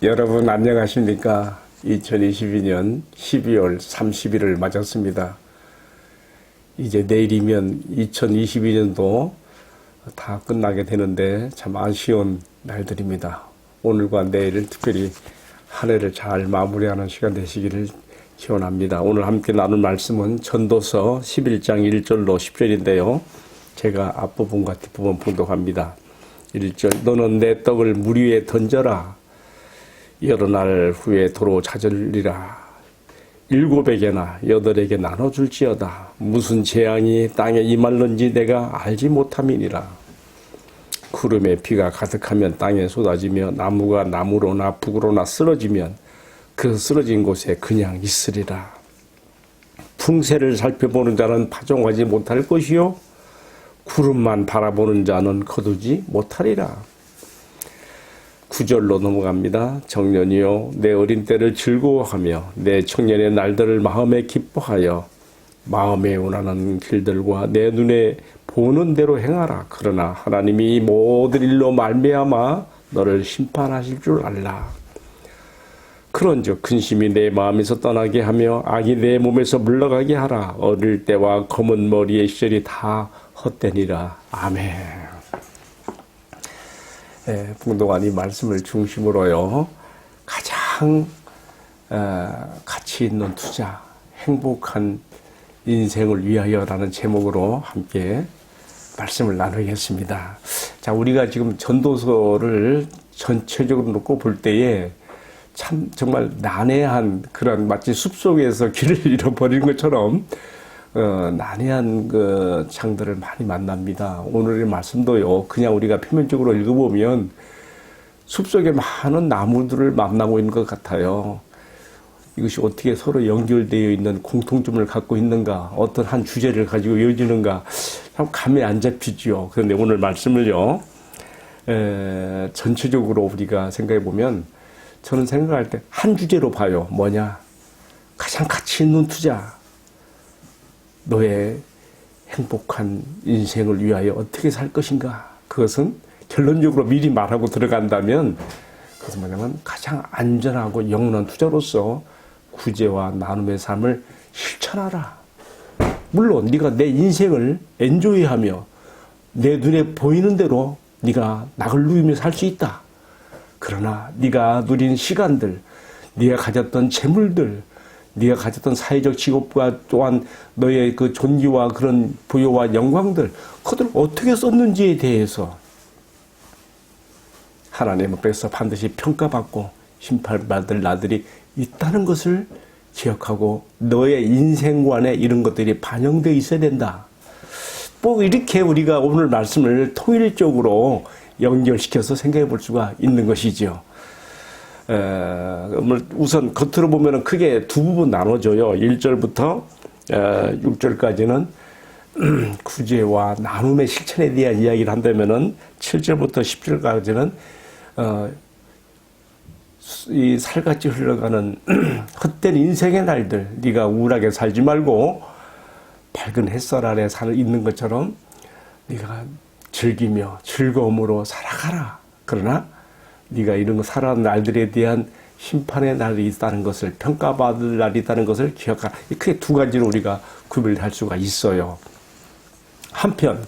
여러분 안녕하십니까? 2022년 12월 30일을 맞았습니다. 이제 내일이면 2022년도 다 끝나게 되는데 참 아쉬운 날들입니다. 오늘과 내일을 특별히 한 해를 잘 마무리하는 시간 되시기를 기원합니다. 오늘 함께 나눌 말씀은 전도서 11장 1절로 10절인데요. 제가 앞부분과 뒷부분 봉독합니다. 1절 너는 내 떡을 물 위에 던져라. 여러 날 후에 도로 잦으리라. 7에게나 8에게 나눠줄지어다. 무슨 재앙이 땅에 임할는지 내가 알지 못함이니라. 구름에 비가 가득하면 땅에 쏟아지며 나무가 나무로나 북으로나 쓰러지면 그 쓰러진 곳에 그냥 있으리라. 풍세를 살펴보는 자는 파종하지 못할 것이요 구름만 바라보는 자는 거두지 못하리라. 9절로 넘어갑니다. 청년이여 내 어린 때를 즐거워하며 내 청년의 날들을 마음에 기뻐하여 마음에 원하는 길들과 내 눈에 보는 대로 행하라. 그러나 하나님이 모든 일로 말미암아 너를 심판하실 줄 알라. 그런즉 근심이 내 마음에서 떠나게 하며 악이 내 몸에서 물러가게 하라. 어릴 때와 검은 머리의 시절이 다 헛되니라. 아멘. 봉독한 이 말씀을 중심으로요, 가장 가치 있는 투자, 행복한 인생을 위하여라는 제목으로 함께 말씀을 나누겠습니다. 자, 우리가 지금 전도서를 전체적으로 놓고 볼 때에 참 정말 난해한 그런 마치 숲속에서 길을 잃어버린 것처럼 난해한 그 장들을 많이 만납니다. 오늘의 말씀도요, 그냥 우리가 표면적으로 읽어보면 숲속에 많은 나무들을 만나고 있는 것 같아요. 이것이 어떻게 서로 연결되어 있는 공통점을 갖고 있는가, 어떤 한 주제를 가지고 이어지는가, 참 감이 안 잡히지요. 그런데 오늘 말씀을요, 전체적으로 우리가 생각해 보면, 저는 생각할 때 한 주제로 봐요. 뭐냐? 가장 가치 있는 투자. 너의 행복한 인생을 위하여 어떻게 살 것인가? 그것은 결론적으로 미리 말하고 들어간다면 그것은 뭐냐면 가장 안전하고 영원한 투자로서 구제와 나눔의 삶을 실천하라. 물론 네가 내 인생을 엔조이하며 내 눈에 보이는 대로 네가 낙을 누리며 살 수 있다. 그러나 네가 누린 시간들, 네가 가졌던 재물들, 네가 가졌던 사회적 직업과 또한 너의 그 존귀와 그런 부여와 영광들, 그들을 어떻게 썼는지에 대해서 하나님 앞에서 반드시 평가받고 심판받을 날들이 있다는 것을 기억하고 너의 인생관에 이런 것들이 반영되어 있어야 된다. 뭐 이렇게 우리가 오늘 말씀을 통일적으로 연결시켜서 생각해 볼 수가 있는 것이죠. 우선 겉으로 보면 크게 두 부분 나눠져요. 1절부터 6절까지는 구제와 나눔의 실천에 대한 이야기를 한다면은 7절부터 10절까지는 이 살같이 흘러가는 헛된 인생의 날들, 네가 우울하게 살지 말고 밝은 햇살 아래 있는 것처럼 네가 즐기며 즐거움으로 살아가라. 그러나 네가 이런 거 살아가는 날들에 대한 심판의 날이 있다는 것을, 평가받을 날이 있다는 것을 기억하라. 크게 두 가지로 우리가 구별을 할 수가 있어요. 한편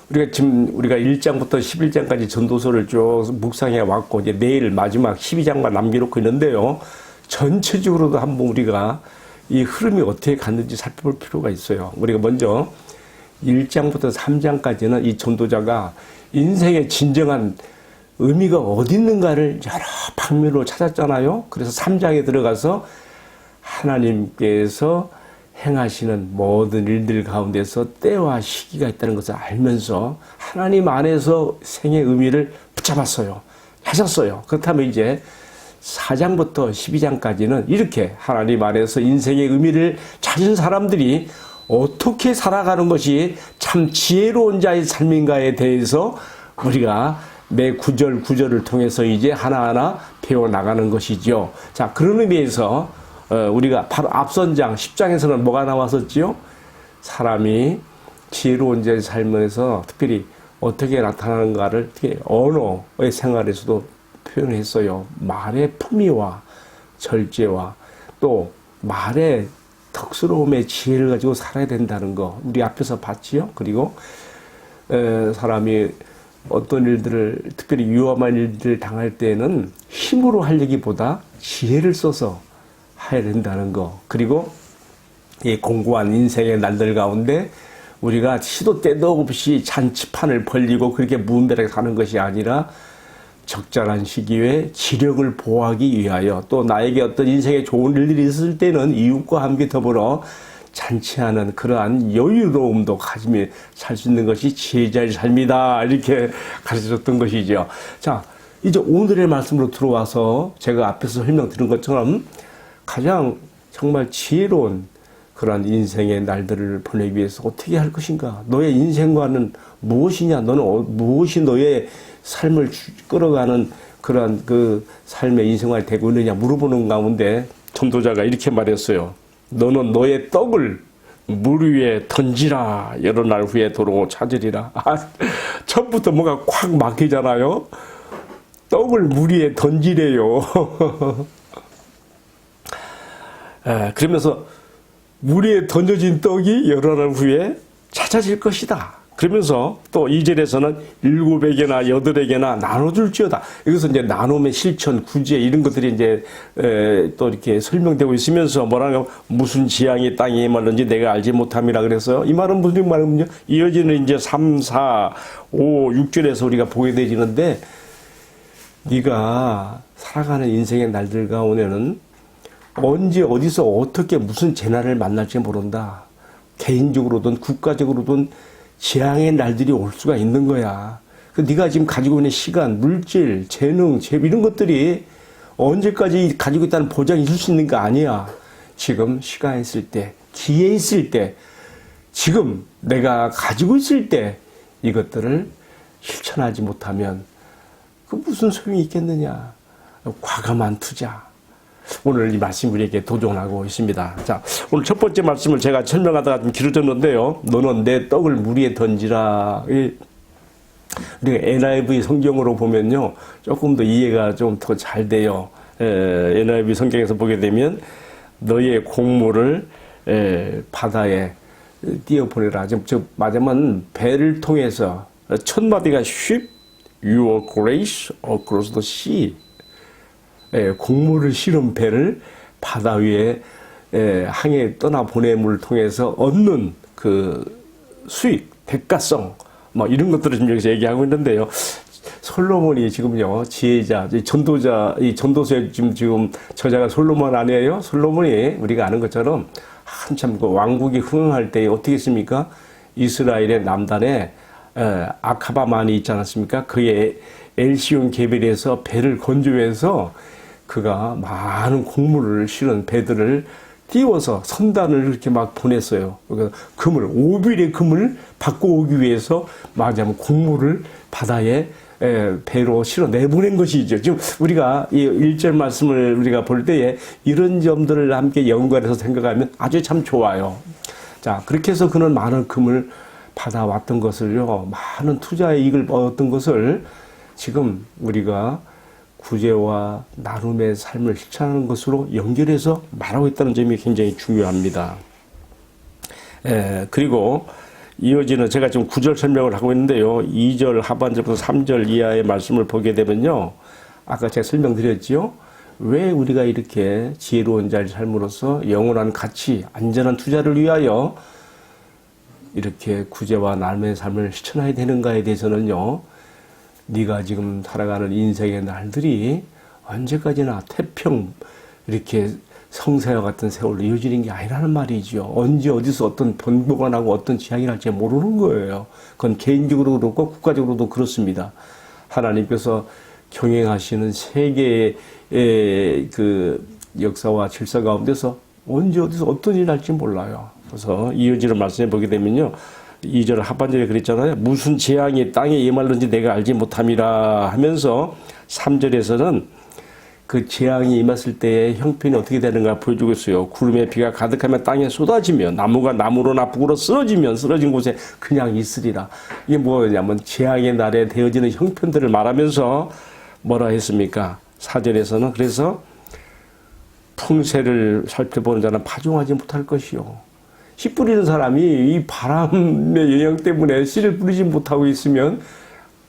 우리가 1장부터 11장까지 전도서를 쭉 묵상해 왔고 이제 내일 마지막 12장만 남겨놓고 있는데요. 전체적으로도 한번 우리가 이 흐름이 어떻게 갔는지 살펴볼 필요가 있어요. 우리가 먼저 1장부터 3장까지는 이 전도자가 인생의 진정한 의미가 어디 있는가를 여러 방면으로 찾았잖아요. 그래서 3장에 들어가서 하나님께서 행하시는 모든 일들 가운데서 때와 시기가 있다는 것을 알면서 하나님 안에서 생의 의미를 붙잡았어요. 하셨어요. 그렇다면 이제 4장부터 12장까지는 이렇게 하나님 안에서 인생의 의미를 찾은 사람들이 어떻게 살아가는 것이 참 지혜로운 자의 삶인가에 대해서 우리가 매 구절을 통해서 이제 하나하나 배워나가는 것이죠. 자, 그런 의미에서 우리가 바로 앞선 장 10장에서는 뭐가 나왔었지요? 사람이 지혜로운 자의 삶에서 특별히 어떻게 나타나는가를 특히 언어의 생활에서도 표현했어요. 말의 품위와 절제와 또 말의 덕스러움의 지혜를 가지고 살아야 된다는 거 우리 앞에서 봤지요. 그리고 사람이 어떤 일들을 특별히 위험한 일들을 당할 때는 힘으로 하려기보다 지혜를 써서 해야 된다는 거. 그리고 이 공고한 인생의 날들 가운데 우리가 시도 때도 없이 잔치판을 벌리고 그렇게 무분별하게 사는 것이 아니라 적절한 시기에 지력을 보호하기 위하여 또 나에게 어떤 인생에 좋은 일들이 있을 때는 이웃과 함께 더불어 잔치하는 그러한 여유로움도 가지며 살 수 있는 것이 지혜자의 삶이다. 이렇게 가르쳐줬던 것이죠. 자, 이제 오늘의 말씀으로 들어와서 제가 앞에서 설명드린 것처럼 가장 정말 지혜로운 그러한 인생의 날들을 보내기 위해서 어떻게 할 것인가? 너의 인생관은 무엇이냐? 너는 무엇이 너의 삶을 끌어가는 그러한 그 삶의 인생관이 되고 있느냐 물어보는 가운데 전도자가 이렇게 말했어요. 너는 너의 떡을 물 위에 던지라. 여러 날 후에 도로 찾으리라. 처음부터 뭔가 콱 막히잖아요. 떡을 물 위에 던지래요. 그러면서 물 위에 던져진 떡이 여러 날 후에 찾아질 것이다. 그러면서 또 2절에서는 7에게나 8에게나 나눠줄지어다. 여기서 이제 나눔의 실천, 구제 이런 것들이 이제 또 이렇게 설명되고 있으면서 뭐라고 무슨 지향이 땅에 임하는지 내가 알지 못함이라 그래서 이 말은 무슨 말이군요. 이어지는 이제 3, 4, 5, 6절에서 우리가 보게 되지는데 네가 살아가는 인생의 날들 가운데는 언제 어디서 어떻게 무슨 재난을 만날지 모른다. 개인적으로든 국가적으로든 재앙의 날들이 올 수가 있는 거야. 네가 지금 가지고 있는 시간, 물질, 재능, 재비 이런 것들이 언제까지 가지고 있다는 보장이 있을 수 있는 거 아니야. 지금 시간 있을 때, 기회 있을 때, 지금 내가 가지고 있을 때 이것들을 실천하지 못하면 그 무슨 소용이 있겠느냐. 과감한 투자. 오늘 이 말씀 우리에게 도전하고 있습니다. 자, 오늘 첫 번째 말씀을 제가 설명하다가 좀 길어졌는데요. 너는 내 떡을 물 위에 던지라. 우리가 NIV 성경으로 보면요. 조금 더 이해가 좀 더 잘 돼요. NIV 성경에서 보게 되면 너의 곡물을 바다에 띄어보내라. 즉 말하자면 배를 통해서 첫 마디가 ship your grace across the sea. 곡물을 실은 배를 바다 위에 항해 떠나 보냄을 통해서 얻는 그 수익, 대가성, 뭐 이런 것들을 지금 여기서 얘기하고 있는데요. 솔로몬이 지금요, 지혜자, 전도자, 이 전도서의 지금 저자가 솔로몬 아니에요? 솔로몬이 우리가 아는 것처럼 한참 그 왕국이 흥할 때 어떻게 했습니까? 이스라엘의 남단에 아카바만이 있지 않았습니까? 그의 엘시온 개별에서 배를 건조해서 그가 많은 곡물을 실은 배들을 띄워서 선단을 이렇게 막 보냈어요. 그러니까 금을, 오빌의 금을 받고 오기 위해서 말하자면 곡물을 바다에 배로 실어 내보낸 것이죠. 지금 우리가 이 1절 말씀을 우리가 볼 때에 이런 점들을 함께 연관해서 생각하면 아주 참 좋아요. 자, 그렇게 해서 그는 많은 금을 받아왔던 것을요, 많은 투자의 이익을 얻었던 것을 지금 우리가 구제와 나눔의 삶을 실천하는 것으로 연결해서 말하고 있다는 점이 굉장히 중요합니다. 그리고 이어지는 제가 지금 9절 설명을 하고 있는데요. 2절 하반절부터 3절 이하의 말씀을 보게 되면요. 아까 제가 설명드렸지요. 왜 우리가 이렇게 지혜로운 자의 삶으로서 영원한 가치, 안전한 투자를 위하여 이렇게 구제와 나눔의 삶을 실천해야 되는가에 대해서는요. 네가 지금 살아가는 인생의 날들이 언제까지나 태평 이렇게 성세와 같은 세월로 이어지는 게 아니라는 말이죠. 언제 어디서 어떤 변고가 나고 어떤 지향이 날지 모르는 거예요. 그건 개인적으로도 그렇고 국가적으로도 그렇습니다. 하나님께서 경영하시는 세계의 그 역사와 질서 가운데서 언제 어디서 어떤 일이 날지 몰라요. 그래서 이어지는 말씀을 보게 되면요. 2절 하반절에 그랬잖아요. 무슨 재앙이 땅에 임할는지 내가 알지 못함이라 하면서 3절에서는 그 재앙이 임했을 때의 형편이 어떻게 되는가 보여주고 있어요. 구름에 비가 가득하면 땅에 쏟아지며 나무가 나무로나 북으로 쓰러지면 쓰러진 곳에 그냥 있으리라. 이게 뭐냐면 재앙의 날에 되어지는 형편들을 말하면서 뭐라 했습니까? 사절에서는 그래서 풍세를 살펴보는 자는 파종하지 못할 것이요. 씨 뿌리는 사람이 이 바람의 영향 때문에 씨를 뿌리지 못하고 있으면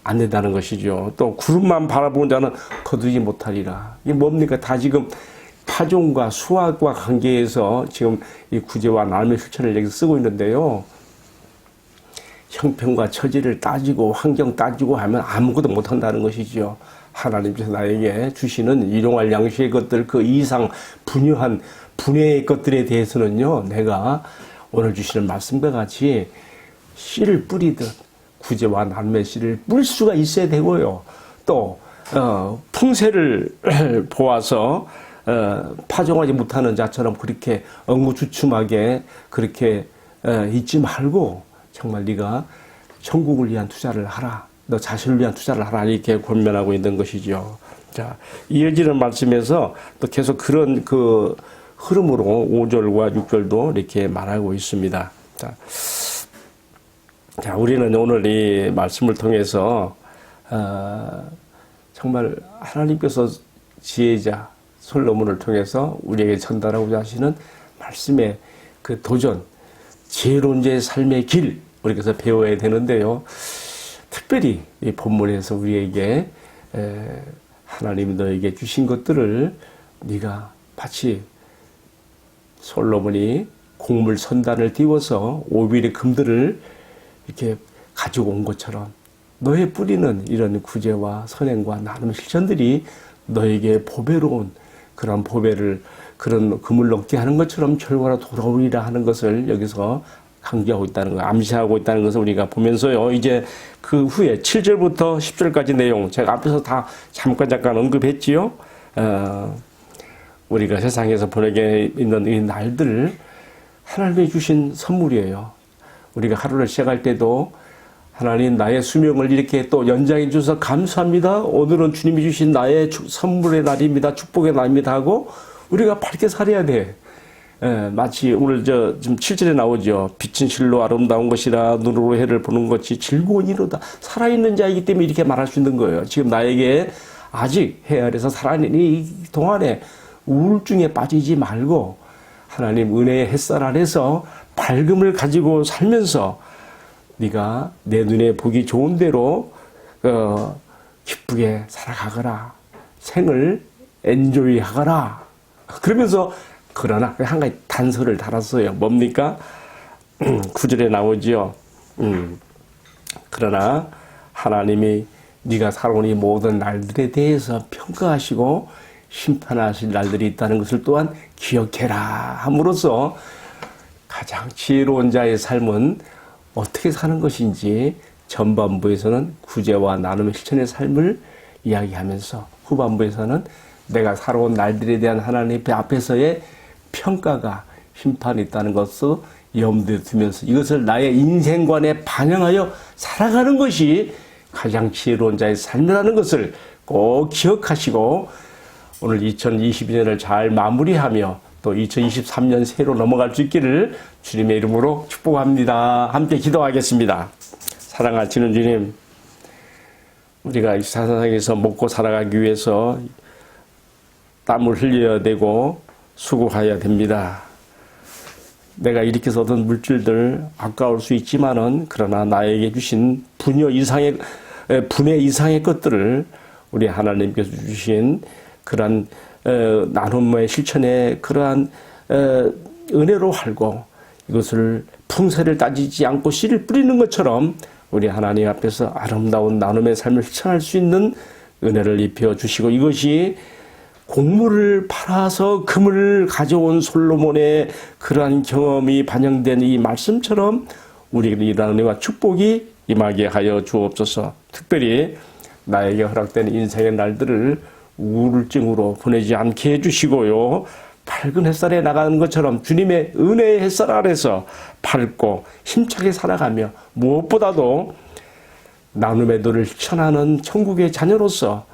안 된다는 것이죠. 또 구름만 바라보는 자는 거두지 못하리라. 이게 뭡니까? 다 지금 파종과 수확과 관계에서 지금 이 구제와 나눔의 실천을 여기 쓰고 있는데요. 형편과 처지를 따지고 환경 따지고 하면 아무것도 못한다는 것이죠. 하나님께서 나에게 주시는 일용할 양식의 것들 그 이상 분유한 분야의 것들에 대해서는요. 내가 오늘 주시는 말씀과 같이 씨를 뿌리듯 구제와 나눔의 씨를 뿌릴 수가 있어야 되고요. 또 풍세를 보아서 파종하지 못하는 자처럼 그렇게 엉구주춤하게 그렇게 있지 말고 정말 네가 천국을 위한 투자를 하라. 너 자신을 위한 투자를 하라. 이렇게 권면하고 있는 것이죠. 자, 이어지는 말씀에서 또 계속 그런 그 흐름으로 5절과 6절도 이렇게 말하고 있습니다. 자, 우리는 오늘 이 말씀을 통해서 정말 하나님께서 지혜자 솔로몬을 통해서 우리에게 전달하고자 하시는 말씀의 그 도전, 지혜로운 자의 삶의 길 우리께서 배워야 되는데요. 특별히 이 본문에서 우리에게 하나님 너에게 주신 것들을 네가 마치 솔로몬이 곡물 선단을 띄워서 오빌의 금들을 이렇게 가지고 온 것처럼 너의 뿌리는 이런 구제와 선행과 나눔의 실천들이 너에게 보배로운 그런 보배를 그런 금을 얻게 하는 것처럼 결과로 돌아오리라 하는 것을 여기서 강조하고 있다는 거, 암시하고 있다는 것을 우리가 보면서요. 이제 그 후에 7절부터 10절까지 내용 제가 앞에서 다 잠깐 언급했지요. 우리가 세상에서 보내게 있는 이 날들 하나님이 주신 선물이에요. 우리가 하루를 시작할 때도 하나님 나의 수명을 이렇게 또 연장해 주셔서 감사합니다. 오늘은 주님이 주신 나의 선물의 날입니다. 축복의 날입니다 하고 우리가 밝게 살아야 돼. 마치 오늘 지금 7절에 나오죠. 빛은 실로 아름다운 것이라 눈으로 해를 보는 것이 즐거운 이로다. 살아있는 자이기 때문에 이렇게 말할 수 있는 거예요. 지금 나에게 아직 해 아래서 살아있는 이 동안에 우울증에 빠지지 말고 하나님 은혜의 햇살 아래서 밝음을 가지고 살면서 네가 내 눈에 보기 좋은 대로 기쁘게 살아가거라. 생을 엔조이 하거라. 그러면서 그러나 한 가지 단서를 달았어요. 뭡니까? 9절에 나오지요. 그러나 하나님이 네가 살아온 이 모든 날들에 대해서 평가하시고 심판하실 날들이 있다는 것을 또한 기억해라 함으로써 가장 지혜로운 자의 삶은 어떻게 사는 것인지 전반부에서는 구제와 나눔의 실천의 삶을 이야기하면서 후반부에서는 내가 살아온 날들에 대한 하나님 앞에서의 평가가 심판이 있다는 것을 염두에 두면서 이것을 나의 인생관에 반영하여 살아가는 것이 가장 지혜로운 자의 삶이라는 것을 꼭 기억하시고 오늘 2022년을 잘 마무리하며 또 2023년 새로 넘어갈 수 있기를 주님의 이름으로 축복합니다. 함께 기도하겠습니다. 사랑하시는 주님, 우리가 이 세상에서 먹고 살아가기 위해서 땀을 흘려야 되고 수고해야 됩니다. 내가 이렇게 얻은 물질들 아까울 수 있지만은 그러나 나에게 주신 분야 이상의 것들을 우리 하나님께서 주신 그러한 나눔의 실천의 그러한 은혜로 알고 이것을 풍세를 따지지 않고 씨를 뿌리는 것처럼 우리 하나님 앞에서 아름다운 나눔의 삶을 실천할 수 있는 은혜를 입혀 주시고 이것이 곡물을 팔아서 금을 가져온 솔로몬의 그러한 경험이 반영된 이 말씀처럼 우리에게 이러한 은혜와 축복이 임하게 하여 주옵소서. 특별히 나에게 허락된 인생의 날들을 우울증으로 보내지 않게 해주시고요. 밝은 햇살에 나가는 것처럼 주님의 은혜의 햇살 아래서 밝고 힘차게 살아가며 무엇보다도 나눔의 도를 실천하는 천국의 자녀로서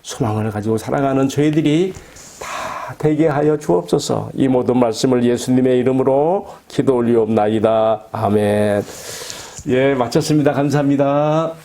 소망을 가지고 살아가는 저희들이 다 되게 하여 주옵소서. 이 모든 말씀을 예수님의 이름으로 기도 올리옵나이다. 아멘. 예, 마쳤습니다. 감사합니다.